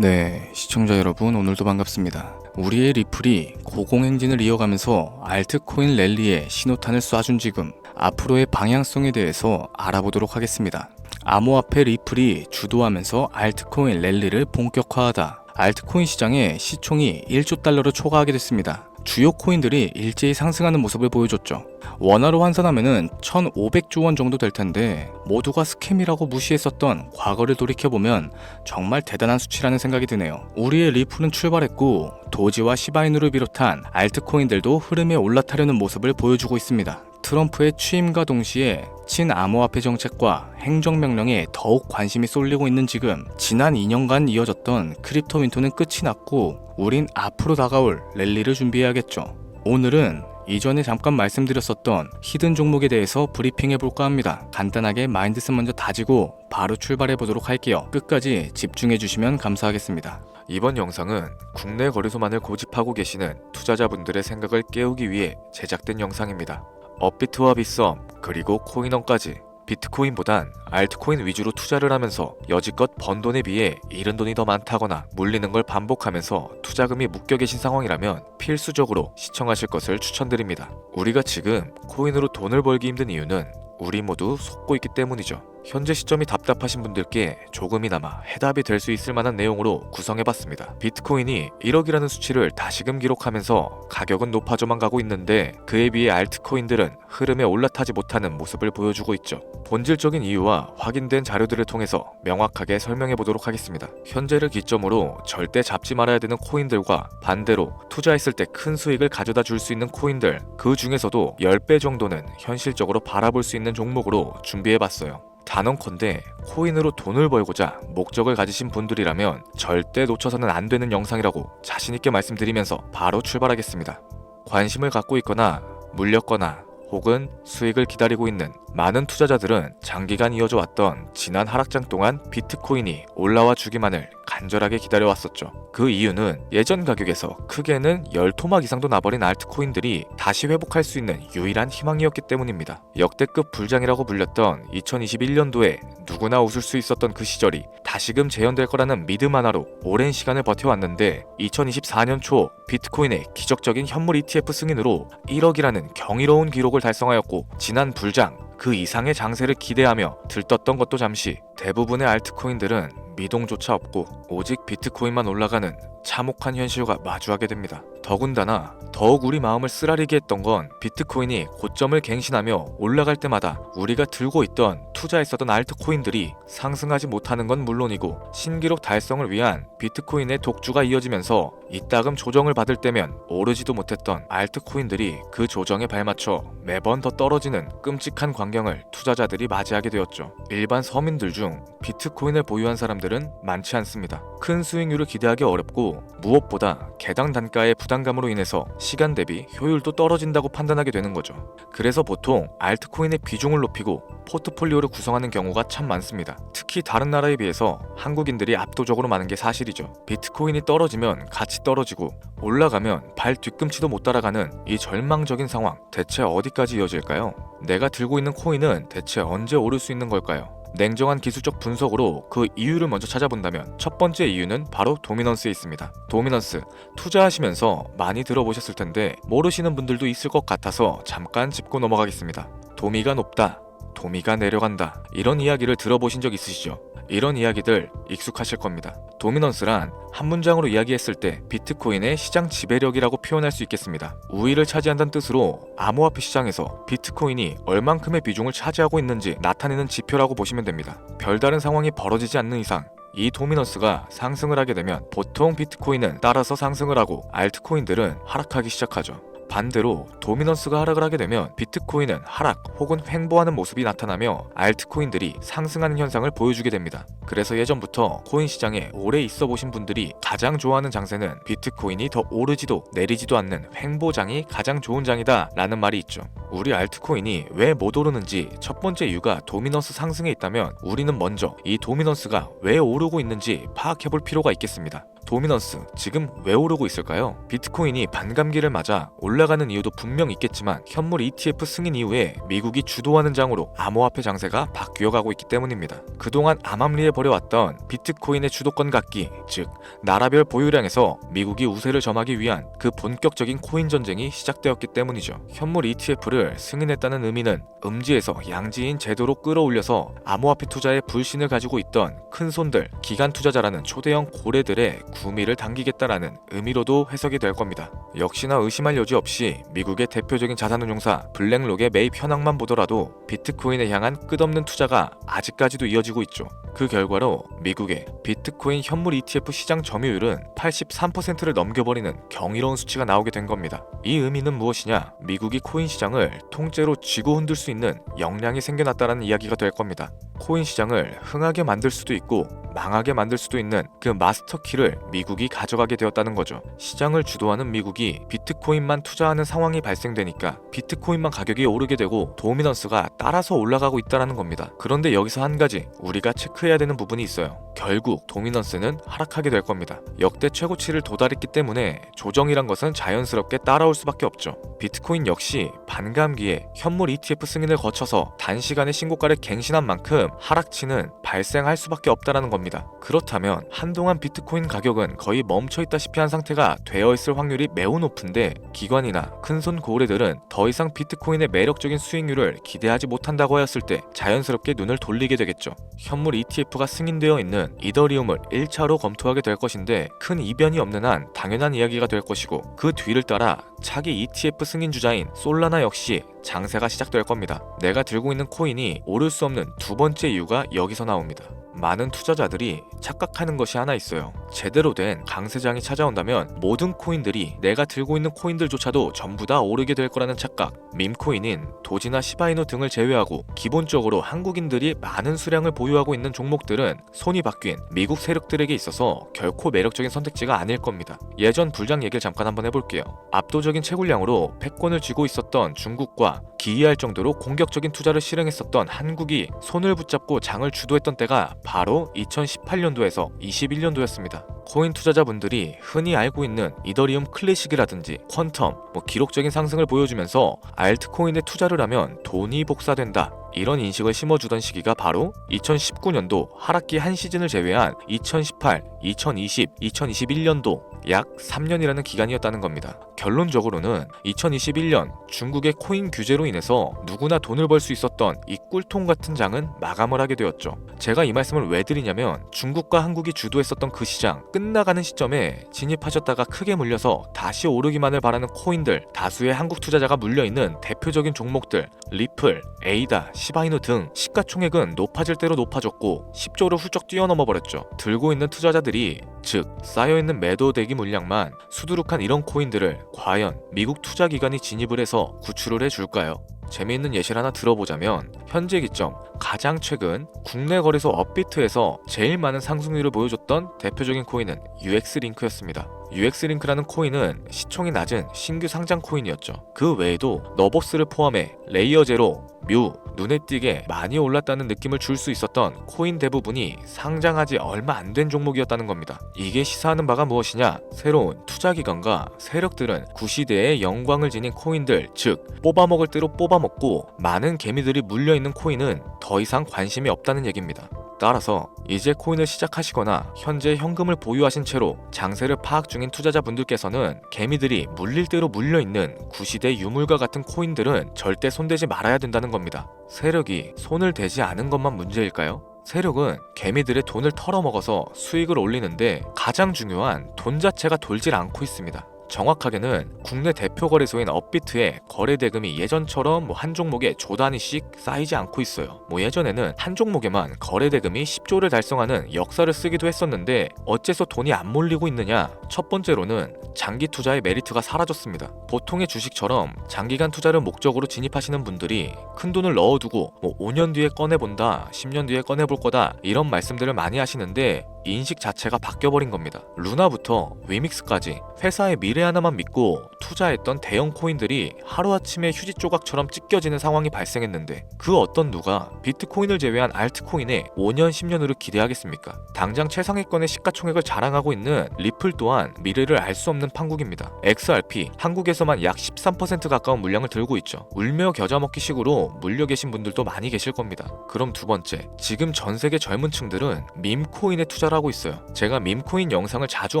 네, 시청자 여러분 오늘도 반갑습니다. 우리의 리플이 고공행진을 이어가면서 알트코인 랠리에 신호탄을 쏴준 지금 앞으로의 방향성에 대해서 알아보도록 하겠습니다. 암호화폐 리플이 주도하면서 알트코인 랠리를 본격화하다. 알트코인 시장에 시총이 1조 달러를 초과하게 됐습니다. 주요 코인들이 일제히 상승하는 모습을 보여줬죠. 원화로 환산하면은 1,500조 원 정도 될 텐데 모두가 스캠이라고 무시했었던 과거를 돌이켜보면 정말 대단한 수치라는 생각이 드네요. 우리의 리플은 출발했고 도지와 시바이누를 비롯한 알트코인들도 흐름에 올라타려는 모습을 보여주고 있습니다. 트럼프의 취임과 동시에 친암호화폐 정책과 행정명령에 더욱 관심이 쏠리고 있는 지금 지난 2년간 이어졌던 크립토 윈터는 끝이 났고 우린 앞으로 다가올 랠리를 준비해야겠죠. 오늘은 이전에 잠깐 말씀드렸었던 히든 종목에 대해서 브리핑해볼까 합니다. 간단하게 마인드셋 먼저 다지고 바로 출발해보도록 할게요. 끝까지 집중해주시면 감사하겠습니다. 이번 영상은 국내 거래소만을 고집하고 계시는 투자자분들의 생각을 깨우기 위해 제작된 영상입니다. 업비트와 빗썸 그리고 코인원까지 비트코인보단 알트코인 위주로 투자를 하면서 여지껏 번 돈에 비해 잃은 돈이 더 많다거나 물리는 걸 반복하면서 투자금이 묶여 계신 상황이라면 필수적으로 시청하실 것을 추천드립니다. 우리가 지금 코인으로 돈을 벌기 힘든 이유는 우리 모두 속고 있기 때문이죠. 현재 시점이 답답하신 분들께 조금이나마 해답이 될 수 있을 만한 내용으로 구성해봤습니다. 비트코인이 1억이라는 수치를 다시금 기록하면서 가격은 높아져만 가고 있는데 그에 비해 알트코인들은 흐름에 올라타지 못하는 모습을 보여주고 있죠. 본질적인 이유와 확인된 자료들을 통해서 명확하게 설명해보도록 하겠습니다. 현재를 기점으로 절대 잡지 말아야 되는 코인들과 반대로 투자했을 때 큰 수익을 가져다 줄 수 있는 코인들, 그 중에서도 10배 정도는 현실적으로 바라볼 수 있는 종목으로 준비해봤어요. 단언컨대 코인으로 돈을 벌고자 목적을 가지신 분들이라면 절대 놓쳐서는 안 되는 영상이라고 자신있게 말씀드리면서 바로 출발하겠습니다. 관심을 갖고 있거나 물렸거나 혹은 수익을 기다리고 있는 많은 투자자들은 장기간 이어져 왔던 지난 하락장 동안 비트코인이 올라와 주기만을 간절하게 기다려왔었죠. 그 이유는 예전 가격에서 크게는 10토막 이상도 나버린 알트코인들이 다시 회복할 수 있는 유일한 희망이었기 때문입니다. 역대급 불장이라고 불렸던 2021년도에 누구나 웃을 수 있었던 그 시절이 다시금 재현될 거라는 믿음 하나로 오랜 시간을 버텨왔는데 2024년 초 비트코인의 기적적인 현물 ETF 승인으로 1억이라는 경이로운 기록을 달성하였고 지난 불장 그 이상의 장세를 기대하며 들떴던 것도 잠시 대부분의 알트코인들은 미동조차 없고 오직 비트코인만 올라가는 참혹한 현실과 마주하게 됩니다. 더군다나 더욱 우리 마음을 쓰라리게 했던 건 비트코인이 고점을 갱신하며 올라갈 때마다 우리가 들고 있던 투자했었던 알트코인들이 상승하지 못하는 건 물론이고 신기록 달성을 위한 비트코인의 독주가 이어지면서 이따금 조정을 받을 때면 오르지도 못했던 알트코인들이 그 조정에 발맞춰 매번 더 떨어지는 끔찍한 광경을 투자자들이 맞이하게 되었죠. 일반 서민들 중 비트코인을 보유한 사람들은 많지 않습니다. 큰 수익률을 기대하기 어렵고 무엇보다 개당 단가의 부담감으로 인해서 시간 대비 효율도 떨어진다고 판단하게 되는 거죠. 그래서 보통 알트코인의 비중을 높이고 포트폴리오를 구성하는 경우가 참 많습니다. 특히 다른 나라에 비해서 한국인들이 압도적으로 많은 게 사실이죠. 비트코인이 떨어지면 같이 떨어지고 올라가면 발 뒤꿈치도 못 따라가는 이 절망적인 상황, 대체 어디까지 이어질까요? 내가 들고 있는 코인은 대체 언제 오를 수 있는 걸까요? 냉정한 기술적 분석으로 그 이유를 먼저 찾아본다면 첫 번째 이유는 바로 도미넌스에 있습니다. 도미넌스, 투자하시면서 많이 들어보셨을 텐데 모르시는 분들도 있을 것 같아서 잠깐 짚고 넘어가겠습니다. 도미가 높다, 도미가 내려간다, 이런 이야기를 들어보신 적 있으시죠? 이런 이야기들 익숙하실 겁니다. 도미넌스란 한 문장으로 이야기했을 때 비트코인의 시장 지배력이라고 표현할 수 있겠습니다. 우위를 차지한다는 뜻으로 암호화폐 시장에서 비트코인이 얼만큼의 비중을 차지하고 있는지 나타내는 지표라고 보시면 됩니다. 별다른 상황이 벌어지지 않는 이상 이 도미넌스가 상승을 하게 되면 보통 비트코인은 따라서 상승을 하고 알트코인들은 하락하기 시작하죠. 반대로 도미넌스가 하락을 하게 되면 비트코인은 하락 혹은 횡보하는 모습이 나타나며 알트코인들이 상승하는 현상을 보여주게 됩니다. 그래서 예전부터 코인 시장에 오래 있어 보신 분들이 가장 좋아하는 장세는 비트코인이 더 오르지도 내리지도 않는 횡보장이 가장 좋은 장이다 라는 말이 있죠. 우리 알트코인이 왜 못 오르는지 첫 번째 이유가 도미넌스 상승에 있다면 우리는 먼저 이 도미넌스가 왜 오르고 있는지 파악해 볼 필요가 있겠습니다. 도미넌스 지금 왜 오르고 있을까요? 비트코인이 반감기를 맞아 올라가는 이유도 분명 있겠지만 현물 ETF 승인 이후에 미국이 주도하는 장으로 암호화폐 장세가 바뀌어가고 있기 때문입니다. 그동안 암암리에 벌여왔던 비트코인의 주도권 갖기, 즉 나라별 보유량에서 미국이 우세를 점하기 위한 그 본격적인 코인 전쟁이 시작되었기 때문이죠. 현물 ETF를 승인했다는 의미는 음지에서 양지인 제도로 끌어올려서 암호화폐 투자에 불신을 가지고 있던 큰손들, 기관 투자자라는 초대형 고래들의 구미를 당기겠다라는 의미로도 해석이 될 겁니다. 역시나 의심할 여지 없이 미국의 대표적인 자산운용사 블랙록의 매입 현황만 보더라도 비트코인에 향한 끝없는 투자가 아직까지도 이어지고 있죠. 그 결과로 미국의 비트코인 현물 ETF 시장 점유율은 83%를 넘겨버리는 경이로운 수치가 나오게 된 겁니다. 이 의미는 무엇이냐? 미국이 코인 시장을 통째로 쥐고 흔들 수 있는 역량이 생겨났다는 이야기가 될 겁니다. 코인 시장을 흥하게 만들 수도 있고 망하게 만들 수도 있는 그 마스터키를 미국이 가져가게 되었다는 거죠. 시장을 주도하는 미국이 비트코인만 투자하는 상황이 발생되니까 비트코인만 가격이 오르게 되고 도미넌스가 따라서 올라가고 있다는 겁니다. 그런데 여기서 한 가지 우리가 체크해야 되는 부분이 있어요. 결국 도미넌스는 하락하게 될 겁니다. 역대 최고치를 도달했기 때문에 조정이란 것은 자연스럽게 따라올 수밖에 없죠. 비트코인 역시 반감기에 현물 ETF 승인을 거쳐서 단시간에 신고가를 갱신한 만큼 하락치는 발생할 수밖에 없다는 겁니다. 그렇다면 한동안 비트코인 가격은 거의 멈춰있다시피 한 상태가 되어 있을 확률이 매우 높은데 기관이나 큰손 고래들은 더 이상 비트코인의 매력적인 수익률을 기대하지 못한다고 하였을 때 자연스럽게 눈을 돌리게 되겠죠. 현물 ETF가 승인되어 있는 이더리움을 1차로 검토하게 될 것인데 큰 이변이 없는 한 당연한 이야기가 될 것이고 그 뒤를 따라 차기 ETF 승인 주자인 솔라나 역시 장세가 시작될 겁니다. 내가 들고 있는 코인이 오를 수 없는 두 번째 이유가 여기서 나옵니다. 많은 투자자들이 착각하는 것이 하나 있어요. 제대로 된 강세장이 찾아온다면 모든 코인들이 내가 들고 있는 코인들조차도 전부 다 오르게 될 거라는 착각. 밈코인인 도지나 시바이누 등을 제외하고 기본적으로 한국인들이 많은 수량을 보유하고 있는 종목들은 손이 바뀐 미국 세력들에게 있어서 결코 매력적인 선택지가 아닐 겁니다. 예전 불장 얘기를 잠깐 한번 해볼게요. 압도적인 채굴량으로 패권을 쥐고 있었던 중국과 기이할 정도로 공격적인 투자를 실행했었던 한국이 손을 붙잡고 장을 주도했던 때가 바로 2018년도에서 21년도였습니다. 코인 투자자분들이 흔히 알고 있는 이더리움 클래식이라든지 퀀텀, 기록적인 상승을 보여주면서 알트코인에 투자를 하면 돈이 복사된다, 이런 인식을 심어주던 시기가 바로 2019년도 하락기 한 시즌을 제외한 2018, 2020, 2021년도 약 3년이라는 기간이었다는 겁니다. 결론적으로는 2021년 중국의 코인 규제로 인해서 누구나 돈을 벌 수 있었던 이 꿀통 같은 장은 마감을 하게 되었죠. 제가 이 말씀을 왜 드리냐면 중국과 한국이 주도했었던 그 시장 끝나가는 시점에 진입하셨다가 크게 물려서 다시 오르기만을 바라는 코인들, 다수의 한국 투자자가 물려있는 대표적인 종목들 리플, 에이다, 시바이누 등 시가총액은 높아질 대로 높아졌고 10조를 훌쩍 뛰어넘어 버렸죠. 들고 있는 투자자들이, 즉 쌓여있는 매도 대기 물량만 수두룩한 이런 코인들을 과연 미국 투자기관이 진입을 해서 구출을 해줄까요? 재미있는 예시를 하나 들어보자면 현재 기점 가장 최근 국내 거래소 업비트에서 제일 많은 상승률을 보여줬던 대표적인 코인은 UX링크였습니다. UX링크라는 코인은 시총이 낮은 신규 상장 코인이었죠. 그 외에도 너버스를 포함해 레이어 제로, 뮤, 눈에 띄게 많이 올랐다는 느낌을 줄 수 있었던 코인 대부분이 상장하지 얼마 안 된 종목이었다는 겁니다. 이게 시사하는 바가 무엇이냐? 새로운 투자기관과 세력들은 구시대의 영광을 지닌 코인들, 즉 뽑아먹을 대로 뽑아먹고 많은 개미들이 물려있는 코인은 더 이상 관심이 없다는 얘기입니다. 따라서 이제 코인을 시작하시거나 현재 현금을 보유하신 채로 장세를 파악 중인 투자자분들께서는 개미들이 물릴 대로 물려있는 구시대 유물과 같은 코인들은 절대 손대지 말아야 된다는 겁니다. 세력이 손을 대지 않은 것만 문제일까요? 세력은 개미들의 돈을 털어먹어서 수익을 올리는데 가장 중요한 돈 자체가 돌질 않고 있습니다. 정확하게는 국내 대표 거래소인 업비트의 거래 대금이 예전처럼 한 종목에 조 단위씩 쌓이지 않고 있어요. 예전에는 한 종목에만 거래 대금이 10조를 달성하는 역사를 쓰기도 했었는데 어째서 돈이 안 몰리고 있느냐? 첫 번째로는 장기 투자의 메리트가 사라졌습니다. 보통의 주식처럼 장기간 투자를 목적으로 진입하시는 분들이 큰 돈을 넣어두고 5년 뒤에 꺼내본다, 10년 뒤에 꺼내볼 거다, 이런 말씀들을 많이 하시는데 인식 자체가 바뀌어버린 겁니다. 루나부터 위믹스까지 회사의 미래 하나만 믿고 투자했던 대형 코인들이 하루아침에 휴지 조각처럼 찢겨지는 상황이 발생했는데 그 어떤 누가 비트코인을 제외한 알트코인에 5년 10년으로 기대하겠습니까? 당장 최상위권의 시가총액을 자랑하고 있는 리플 또한 미래를 알 수 없는 판국입니다. XRP 한국에서만 약 13% 가까운 물량을 들고 있죠. 울며 겨자 먹기 식으로 물려 계신 분들도 많이 계실 겁니다. 그럼 두 번째, 지금 전 세계 젊은 층들은 밈코인에 투자를 하고 있어요. 제가 밈코인 영상을 자주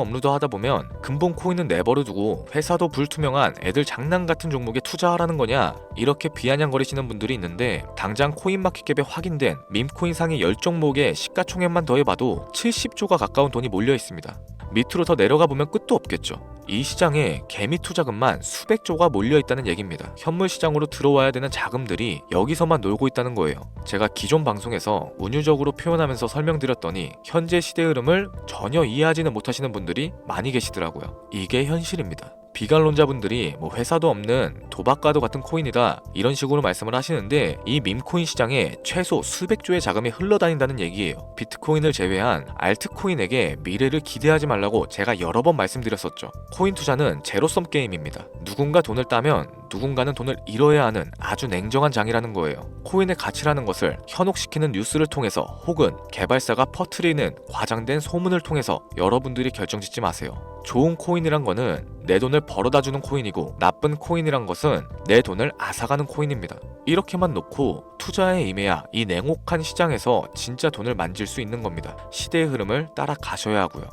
업로드하다 보면 근본 코인은 내버려 두고 회사도 불투명한 애들 장난 같은 종목에 투자하라는 거냐 이렇게 비아냥거리시는 분들이 있는데 당장 코인마켓캡에 확인된 밈코인 상위 10종목의 시가총액만 더해봐도 70조가 가까운 돈이 몰려 있습니다. 밑으로 더 내려가 보면 끝도 없겠죠. 이 시장에 개미 투자금만 수백 조가 몰려 있다는 얘기입니다. 현물 시장으로 들어와야 되는 자금들이 여기서만 놀고 있다는 거예요. 제가 기존 방송에서 운유적으로 표현하면서 설명드렸더니 현재 시대 흐름을 전혀 이해하지는 못하시는 분들이 많이 계시더라고요. 이게 현실입니다. 비관론자분들이 뭐 회사도 없는 도박과도 같은 코인이다 이런 식으로 말씀을 하시는데 이 밈코인 시장에 최소 수백 조의 자금이 흘러다닌다는 얘기예요. 비트코인을 제외한 알트코인에게 미래를 기대하지 말라고 제가 여러 번 말씀드렸었죠. 코인 투자는 제로섬 게임입니다. 누군가 돈을 따면 누군가는 돈을 잃어야 하는 아주 냉정한 장이라는 거예요. 코인의 가치라는 것을 현혹시키는 뉴스를 통해서 혹은 개발사가 퍼뜨리는 과장된 소문을 통해서 여러분들이 결정짓지 마세요. 좋은 코인이란 거는 내 돈을 벌어다주는 코인이고 나쁜 코인이란 것은 내 돈을 앗아가는 코인입니다. 이렇게만 놓고 투자에 임해야 이 냉혹한 시장에서 진짜 돈을 만질 수 있는 겁니다. 시대의 흐름을 따라가셔야 하고요.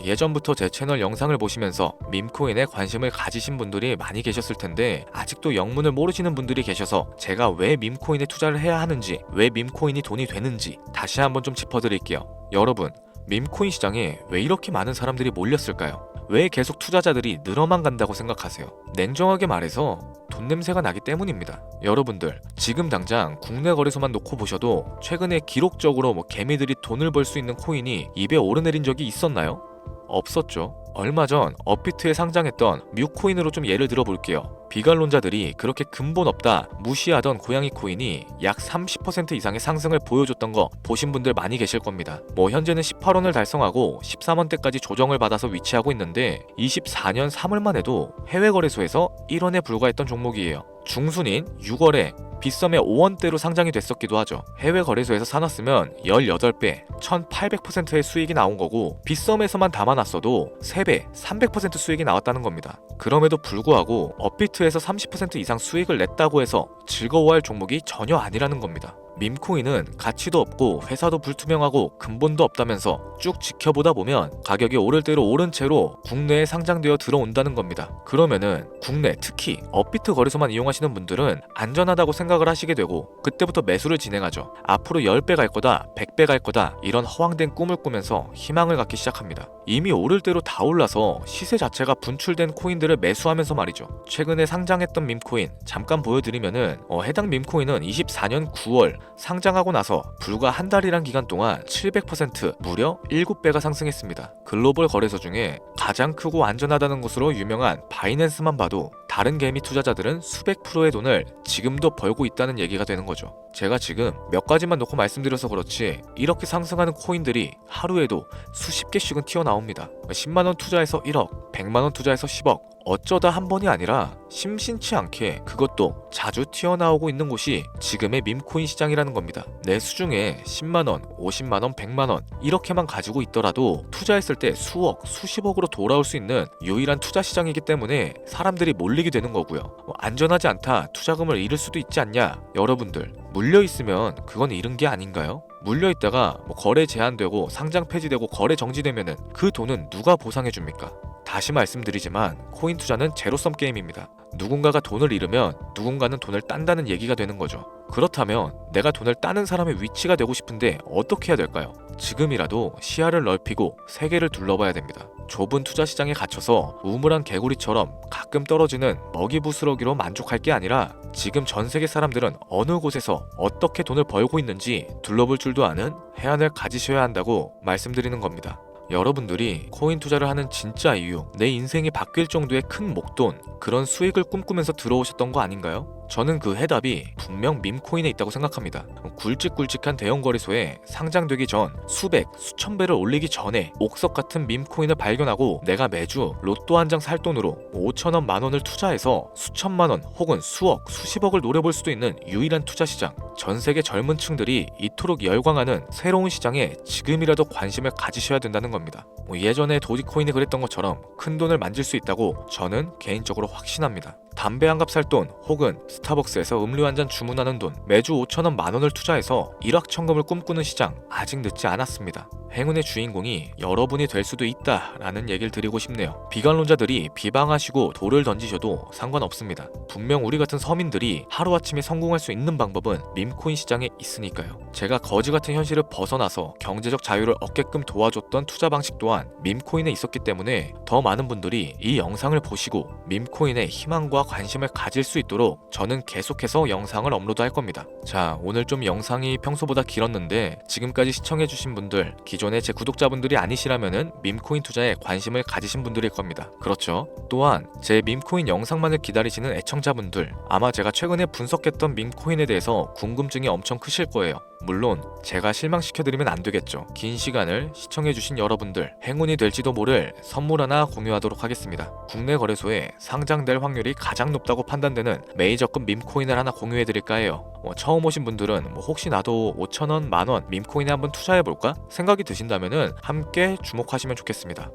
예전부터 제 채널 영상을 보시면서 밈코인에 관심을 가지신 분들이 많이 계셨을 텐데 아직도 영문을 모르시는 분들이 계셔서 제가 왜 밈코인에 투자를 해야 하는지, 왜 밈코인이 돈이 되는지 다시 한번 좀 짚어드릴게요. 여러분, 밈코인 시장에 왜 이렇게 많은 사람들이 몰렸을까요? 왜 계속 투자자들이 늘어만 간다고 생각하세요? 냉정하게 말해서 돈 냄새가 나기 때문입니다. 여러분들, 지금 당장 국내 거래소만 놓고 보셔도 최근에 기록적으로 개미들이 돈을 벌 수 있는 코인이 입에 오르내린 적이 있었나요? 없었죠. 얼마 전 업비트에 상장했던 뮤코인으로 좀 예를 들어 볼게요. 비관론자들이 그렇게 근본 없다 무시하던 고양이 코인이 약 30% 이상의 상승을 보여줬던 거 보신 분들 많이 계실 겁니다. 현재는 18원을 달성하고 13원대까지 조정을 받아서 위치하고 있는데 24년 3월만 해도 해외 거래소에서 1원에 불과했던 종목이에요. 중순인 6월에 빗썸에 5원대로 상장이 됐었기도 하죠. 해외 거래소에서 사놨으면 18배, 1800%의 수익이 나온 거고 빗썸에서만 담아놨어도 3배, 300% 수익이 나왔다는 겁니다. 그럼에도 불구하고 업비트에서 30% 이상 수익을 냈다고 해서 즐거워할 종목이 전혀 아니라는 겁니다. 밈코인은 가치도 없고 회사도 불투명하고 근본도 없다면서 쭉 지켜보다 보면 가격이 오를 대로 오른 채로 국내에 상장되어 들어온다는 겁니다. 그러면은 국내 특히 업비트 거래소만 이용하시는 분들은 안전하다고 생각을 하시게 되고 그때부터 매수를 진행하죠. 앞으로 10배 갈 거다, 100배 갈 거다 이런 허황된 꿈을 꾸면서 희망을 갖기 시작합니다. 이미 오를 대로 다 올라서 시세 자체가 분출된 코인들을 매수하면서 말이죠. 최근에 상장했던 밈코인 잠깐 보여드리면은 해당 밈코인은 24년 9월 상장하고 나서 불과 한 달이란 기간 동안 700% 무려 7배가 상승했습니다. 글로벌 거래소 중에 가장 크고 안전하다는 것으로 유명한 바이낸스만 봐도 다른 개미 투자자들은 수백 프로의 돈을 지금도 벌고 있다는 얘기가 되는 거죠. 제가 지금 몇 가지만 놓고 말씀드려서 그렇지 이렇게 상승하는 코인들이 하루에도 수십 개씩은 튀어나옵니다. 10만원 투자해서 1억, 100만원 투자해서 10억 어쩌다 한 번이 아니라 심심치 않게 그것도 자주 튀어나오고 있는 곳이 지금의 밈코인 시장이라는 겁니다. 내 수중에 10만원, 50만원, 100만원 이렇게만 가지고 있더라도 투자했을 때 수억, 수십억으로 돌아올 수 있는 유일한 투자 시장이기 때문에 사람들이 몰리게 되는 거고요. 안전하지 않다, 투자금을 잃을 수도 있지 않냐? 여러분들, 물려있으면 그건 잃은 게 아닌가요? 물려있다가 거래 제한되고 상장 폐지되고 거래 정지되면은 그 돈은 누가 보상해줍니까? 다시 말씀드리지만 코인 투자는 제로섬 게임입니다. 누군가가 돈을 잃으면 누군가는 돈을 딴다는 얘기가 되는 거죠. 그렇다면 내가 돈을 따는 사람의 위치가 되고 싶은데 어떻게 해야 될까요? 지금이라도 시야를 넓히고 세계를 둘러봐야 됩니다. 좁은 투자 시장에 갇혀서 우물한 개구리처럼 가끔 떨어지는 먹이 부스러기로 만족할 게 아니라 지금 전 세계 사람들은 어느 곳에서 어떻게 돈을 벌고 있는지 둘러볼 줄도 아는 해안을 가지셔야 한다고 말씀드리는 겁니다. 여러분들이 코인 투자를 하는 진짜 이유, 내 인생이 바뀔 정도의 큰 목돈, 그런 수익을 꿈꾸면서 들어오셨던 거 아닌가요? 저는 그 해답이 분명 밈코인에 있다고 생각합니다. 굵직굵직한 대형 거래소에 상장되기 전 수백, 수천 배를 올리기 전에 옥석 같은 밈코인을 발견하고 내가 매주 로또 한 장 살 돈으로 5천원 만원을 투자해서 수천만원 혹은 수억, 수십억을 노려볼 수도 있는 유일한 투자 시장. 전 세계 젊은 층들이 이토록 열광하는 새로운 시장에 지금이라도 관심을 가지셔야 된다는 겁니다. 예전에 도지코인이 그랬던 것처럼 큰 돈을 만질 수 있다고 저는 개인적으로 확신합니다. 담배 한 갑 살 돈 혹은 스타벅스에서 음료 한 잔 주문하는 돈, 매주 5천원 만원을 투자해서 일확천금을 꿈꾸는 시장, 아직 늦지 않았습니다. 행운의 주인공이 여러분이 될 수도 있다라는 얘기를 드리고 싶네요. 비관론자들이 비방하시고 돌을 던지셔도 상관없습니다. 분명 우리 같은 서민들이 하루아침에 성공할 수 있는 방법은 밈코인 시장에 있으니까요. 제가 거지 같은 현실을 벗어나서 경제적 자유를 얻게끔 도와줬던 투자 방식 또한 밈코인에 있었기 때문에 더 많은 분들이 이 영상을 보시고 밈코인에 희망과 관심을 가질 수 있도록 저는 계속해서 영상을 업로드할 겁니다. 자, 오늘 좀 영상이 평소보다 길었는데 지금까지 시청해주신 분들, 기존의 제 구독자분들이 아니시라면은 밈코인 투자에 관심을 가지신 분들일 겁니다. 그렇죠? 또한 제 밈코인 영상만을 기다리시는 애청자분들, 아마 제가 최근에 분석했던 밈코인에 대해서 궁금증이 엄청 크실 거예요. 물론 제가 실망시켜드리면 안 되겠죠. 긴 시간을 시청해주신 여러분들, 행운이 될지도 모를 선물 하나 공유하도록 하겠습니다. 국내 거래소에 상장될 확률이 가장 높다고 판단되는 메이저급 밈코인을 하나 공유해드릴까 해요. 처음 오신 분들은 혹시 나도 5천원, 만원 밈코인에 한번 투자해볼까? 생각이 드신다면은 함께 주목하시면 좋겠습니다.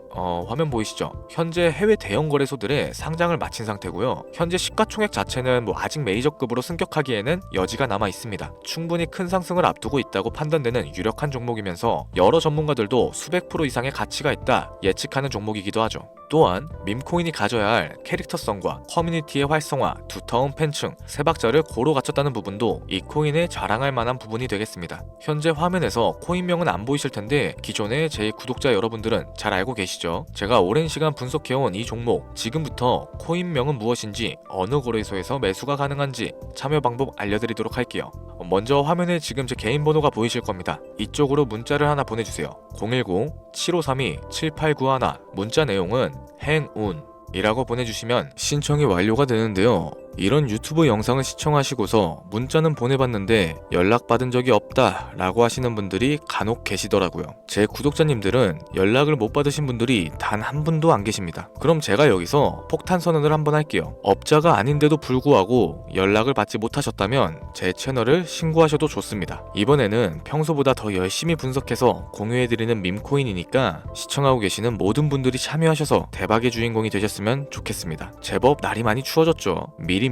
화면 보이시죠? 현재 해외 대형 거래소들의 상장을 마친 상태고요. 현재 시가총액 자체는 아직 메이저급으로 승격하기에는 여지가 남아 있습니다. 충분히 큰 상승을 앞두고 있다고 판단되는 유력한 종목이면서 여러 전문가들도 수백 프로 이상의 가치가 있다 예측하는 종목이기도 하죠. 또한 밈코인이 가져야 할 캐릭터성과 커뮤니티의 활성화, 두터운 팬층, 세 박자를 고루 갖췄다는 부분도 이 코인에 자랑할 만한 부분이 되겠습니다. 현재 화면에서 코인명은 안 보이실 텐데 기존의 제 구독자 여러분들은 잘 알고 계시죠? 제가 오랜 시간 분석해온 이 종목, 지금부터 코인명은 무엇인지, 어느 거래소에서 매수가 가능한지 참여 방법 알려드리도록 할게요. 먼저 화면에 지금 제 개인 번호가 보이실 겁니다. 이쪽으로 문자를 하나 보내주세요. 010-7532-7891. 문자 내용은 행운이라고 보내주시면 신청이 완료가 되는데요. 이런 유튜브 영상을 시청하시고서 문자는 보내봤는데 연락받은 적이 없다 라고 하시는 분들이 간혹 계시더라고요. 제 구독자님들은 연락을 못 받으신 분들이 단 한 분도 안 계십니다. 그럼 제가 여기서 폭탄 선언을 한번 할게요. 업자가 아닌데도 불구하고 연락을 받지 못하셨다면 제 채널을 신고하셔도 좋습니다. 이번에는 평소보다 더 열심히 분석해서 공유해드리는 밈코인이니까 시청하고 계시는 모든 분들이 참여하셔서 대박의 주인공이 되셨으면 좋겠습니다. 제법 날이 많이 추워졌죠. 미리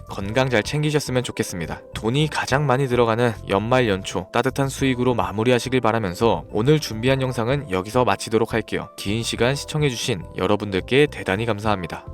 건강 잘 챙기셨으면 좋겠습니다. 돈이 가장 많이 들어가는 연말 연초 따뜻한 수익으로 마무리하시길 바라면서 오늘 준비한 영상은 여기서 마치도록 할게요. 긴 시간 시청해주신 여러분들께 대단히 감사합니다.